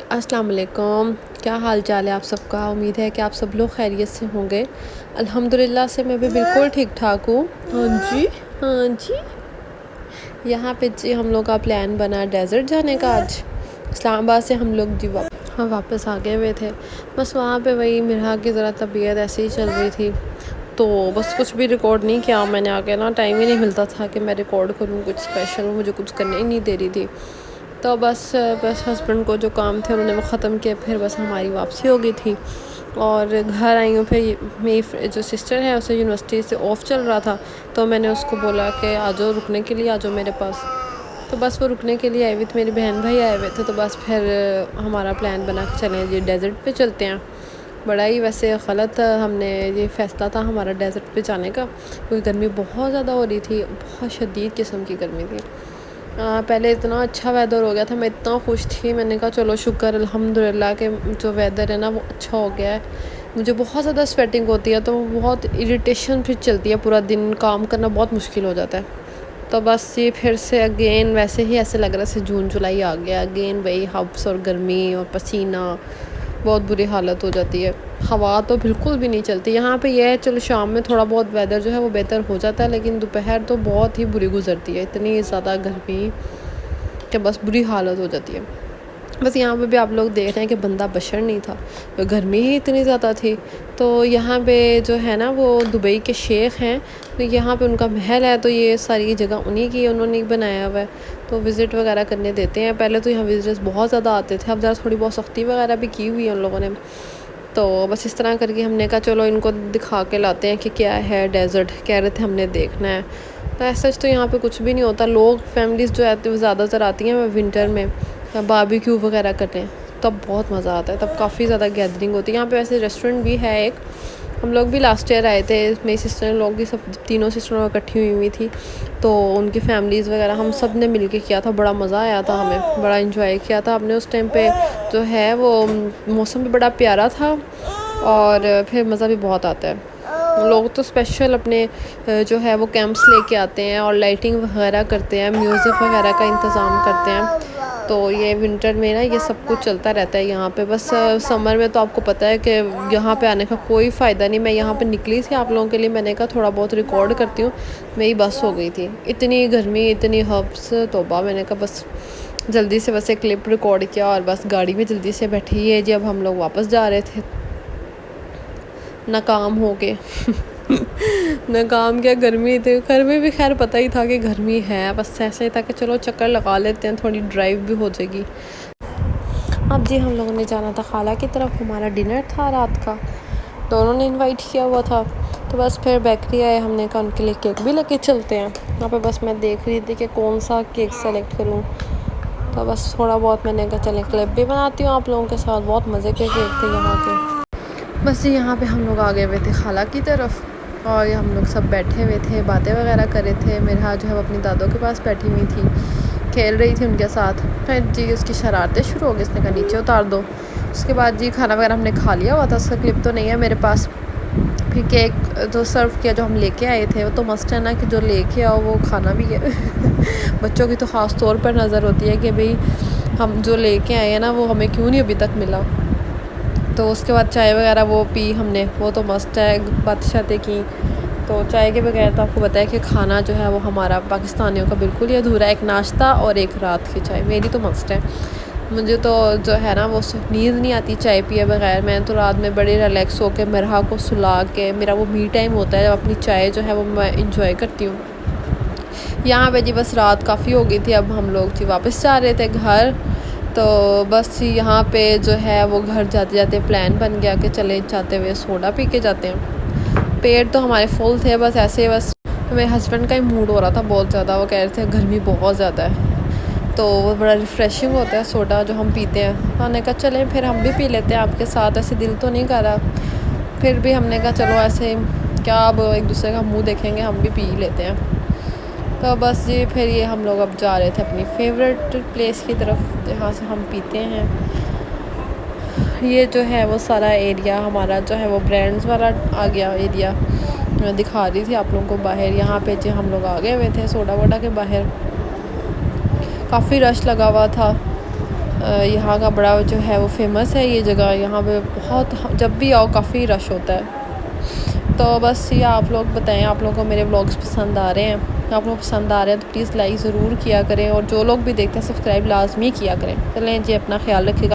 अस्सलाम वालेकुम। क्या हाल चाल है आप सबका। उम्मीद है कि आप सब लोग खैरियत से होंगे। अल्हम्दुलिल्लाह से मैं भी बिल्कुल ठीक ठाक हूँ। हाँ जी, हाँ जी। यहाँ पे जी हम लोग का प्लान बना डेज़र्ट जाने का। आज इस्लामाबाद से हम लोग जी वापस आ गए हुए थे। बस वहाँ पे वही मिरहा की ज़रा तबीयत ऐसे ही चल रही थी, तो बस कुछ भी रिकॉर्ड नहीं किया मैंने। आगे ना टाइम ही नहीं मिलता था कि मैं रिकॉर्ड करूँ कुछ स्पेशल, मुझे कुछ करने ही नहीं दे रही थी। तो बस हस्बैंड को जो काम थे उन्होंने वो ख़त्म किए, फिर बस हमारी वापसी हो गई थी और घर आई हूँ। फिर मेरी जो सिस्टर है उसे यूनिवर्सिटी से ऑफ़ चल रहा था, तो मैंने उसको बोला कि आ जाओ रुकने के लिए, आ जाओ मेरे पास। तो बस वो रुकने के लिए आई हुई थी, मेरी बहन भाई आए हुए थे। तो बस फिर हमारा प्लान बना कि चलें जी डेज़र्ट पे चलते हैं। बड़ा ही वैसे गलत हमने ये फ़ैसला था हमारा डेज़र्ट पे जाने का, क्योंकि गर्मी बहुत ज़्यादा हो रही थी, बहुत शदीद किस्म की गर्मी थी। पहले इतना अच्छा वेदर हो गया था, मैं इतना खुश थी। मैंने कहा चलो शुक्र अल्हम्दुलिल्लाह के जो वेदर है ना वो अच्छा हो गया है। मुझे बहुत ज़्यादा स्वेटिंग होती है, तो बहुत इरिटेशन फिर चलती है, पूरा दिन काम करना बहुत मुश्किल हो जाता है। तो बस ये फिर से अगेन वैसे ही ऐसे लग रहा है जून जुलाई आ गया अगेन, वही हब्स और गर्मी और पसीना, बहुत बुरी हालत हो जाती है। हवा तो बिल्कुल भी नहीं चलती यहाँ पे। ये है चलो शाम में थोड़ा बहुत वेदर जो है वो बेहतर हो जाता है, लेकिन दोपहर तो बहुत ही बुरी गुजरती है, इतनी ज़्यादा गर्मी कि बस बुरी हालत हो जाती है। बस यहाँ पे भी आप लोग देख रहे हैं कि बंदा बशर नहीं था, तो गर्मी ही इतनी ज़्यादा थी। तो यहाँ पे जो है ना वो दुबई के शेख हैं, तो यहाँ पे उनका महल है, तो ये सारी जगह उन्हीं की उन्होंने बनाया हुआ है, तो विज़िट वगैरह करने देते हैं। पहले तो यहाँ विज़िटर्स बहुत ज़्यादा आते थे, अब ज़रा थोड़ी बहुत सख्ती वगैरह भी की हुई है उन लोगों ने। तो बस इस तरह करके हमने कहा चलो इनको दिखा के लाते हैं कि क्या है डेज़र्ट, कह रहे थे हमने देखना है। तो ऐसा तो यहाँ पे कुछ भी नहीं होता। लोग फैमिलीज़ जो आती हैं वो ज़्यादातर आती हैं विंटर में बारबेक्यू वगैरह करते हैं, तब बहुत मज़ा आता है, तब काफ़ी ज़्यादा गैदरिंग होती है। यहाँ पे वैसे रेस्टोरेंट भी है एक, हम लोग भी लास्ट ईयर आए थे, मेरी सिस्टर लोग भी सब तीनों सिस्टरों इकट्ठी हुई थी, तो उनकी फैमिलीज़ वगैरह हम सब ने मिल के किया था। बड़ा मज़ा आया था, हमें बड़ा इंजॉय किया था हमने उस टाइम पे। जो है वो मौसम भी बड़ा प्यारा था और फिर मज़ा भी बहुत आता है। लोग तो स्पेशल अपने जो है वो कैंप्स लेके आते हैं और लाइटिंग वगैरह करते हैं, म्यूज़िक वगैरह का इंतज़ाम करते हैं। तो ये विंटर में ना ये सब कुछ चलता रहता है यहाँ पे। बस समर में तो आपको पता है कि यहाँ पे आने का कोई फ़ायदा नहीं। मैं यहाँ पे निकली थी आप लोगों के लिए, मैंने कहा थोड़ा बहुत रिकॉर्ड करती हूँ, मेरी बस हो गई थी, इतनी गर्मी इतनी हब्स, तौबा। मैंने कहा बस जल्दी से बस एक क्लिप रिकॉर्ड किया और बस गाड़ी में जल्दी से बैठी है जी। अब हम लोग वापस जा रहे थे, नाकाम हो गए नाकाम क्या, गर्मी थी। घर में भी खैर पता ही था कि गर्मी है, बस ऐसे ही था कि चलो चक्कर लगा लेते हैं, थोड़ी ड्राइव भी हो जाएगी। अब जी हम लोगों ने जाना था खाला की तरफ, हमारा डिनर था रात का, दोनों ने इनवाइट किया हुआ था। तो बस फिर बेकरी आए, हमने कहा उनके लिए केक भी लेके चलते हैं। यहाँ पे बस मैं देख रही थी कि कौन सा केक सेलेक्ट करूँ, तो बस थोड़ा बहुत मैंने कहा चलें क्लिप भी बनाती हूँ आप लोगों के साथ। बहुत मज़े के केक थे यहाँ के। बस जी यहाँ पे हम लोग आ गए हुए थे खाला की तरफ और हम लोग सब बैठे हुए थे, बातें वगैरह कर रहे थे। मेरा जो है वो अपनी दादों के पास बैठी हुई थी, खेल रही थी उनके साथ। फिर जी उसकी शरारतें शुरू हो गई, उसने कहा नीचे उतार दो। उसके बाद जी खाना वगैरह हमने खा लिया हुआ था, उसका क्लिप तो नहीं है मेरे पास। फिर केक जो सर्व किया जो हम लेके आए थे, वो तो मस्ट है ना कि जो लेके आओ वो खाना भी है बच्चों की तो ख़ास तौर पर नज़र होती है कि भाई हम जो लेके आए हैं ना वो हमें क्यों नहीं अभी तक मिला। तो उसके बाद चाय वगैरह वो पी हमने, वो तो मस्त है, बातें शातें की। तो चाय के बगैर तो आपको पता है कि खाना जो है वो हमारा पाकिस्तानियों का बिल्कुल ही अधूरा है। एक नाश्ता और एक रात की चाय मेरी तो मस्त है। मुझे तो जो है ना वो नींद नहीं आती चाय पिए बगैर। मैं तो रात में बड़े रिलैक्स होकर मेरा को सुला के, मेरा वो मी टाइम होता है जब अपनी चाय जो है वो मैं इंजॉय करती हूँ। यहाँ पे जी बस रात काफ़ी हो गई थी, अब हम लोग जी वापस जा रहे थे घर। तो बस यहाँ पे जो है वो घर जाते जाते प्लान बन गया कि चले जाते हुए सोडा पी के जाते हैं। पेट तो हमारे फुल थे, बस ऐसे बस तो मेरे हस्बैंड का ही मूड हो रहा था बहुत ज़्यादा। वो कह रहे थे गर्मी बहुत ज़्यादा है, तो वो बड़ा रिफ़्रेशिंग होता है सोडा जो हम पीते हैं। तो हमने कहा चलें फिर हम भी पी लेते हैं आपके साथ, ऐसे दिल तो नहीं कर रहा। फिर भी हमने कहा चलो ऐसे क्या अब एक दूसरे का मुँह देखेंगे, हम भी पी लेते हैं। तो बस जी फिर ये हम लोग अब जा रहे थे अपनी फेवरेट प्लेस की तरफ जहाँ से हम पीते हैं। ये जो है वो सारा एरिया हमारा जो है वो ब्रांड्स वाला आ गया एरिया, मैं दिखा रही थी आप लोगों को बाहर। यहाँ पे जी हम लोग आ गए हुए थे सोडा वोडा के बाहर, काफ़ी रश लगा हुआ था। यहाँ का बड़ा जो है वो फेमस है ये जगह। यहाँ पे बहुत, जब भी आओ काफ़ी रश होता है। तो बस ये आप लोग बताएं, आप लोगों को मेरे व्लॉग्स पसंद आ रहे हैं? आप लोग पसंद आ रहे हैं तो प्लीज़ लाइक ज़रूर किया करें, और जो लोग भी देखते हैं सब्सक्राइब लाजमी किया करें। चलें जी, अपना ख्याल रखिएगा।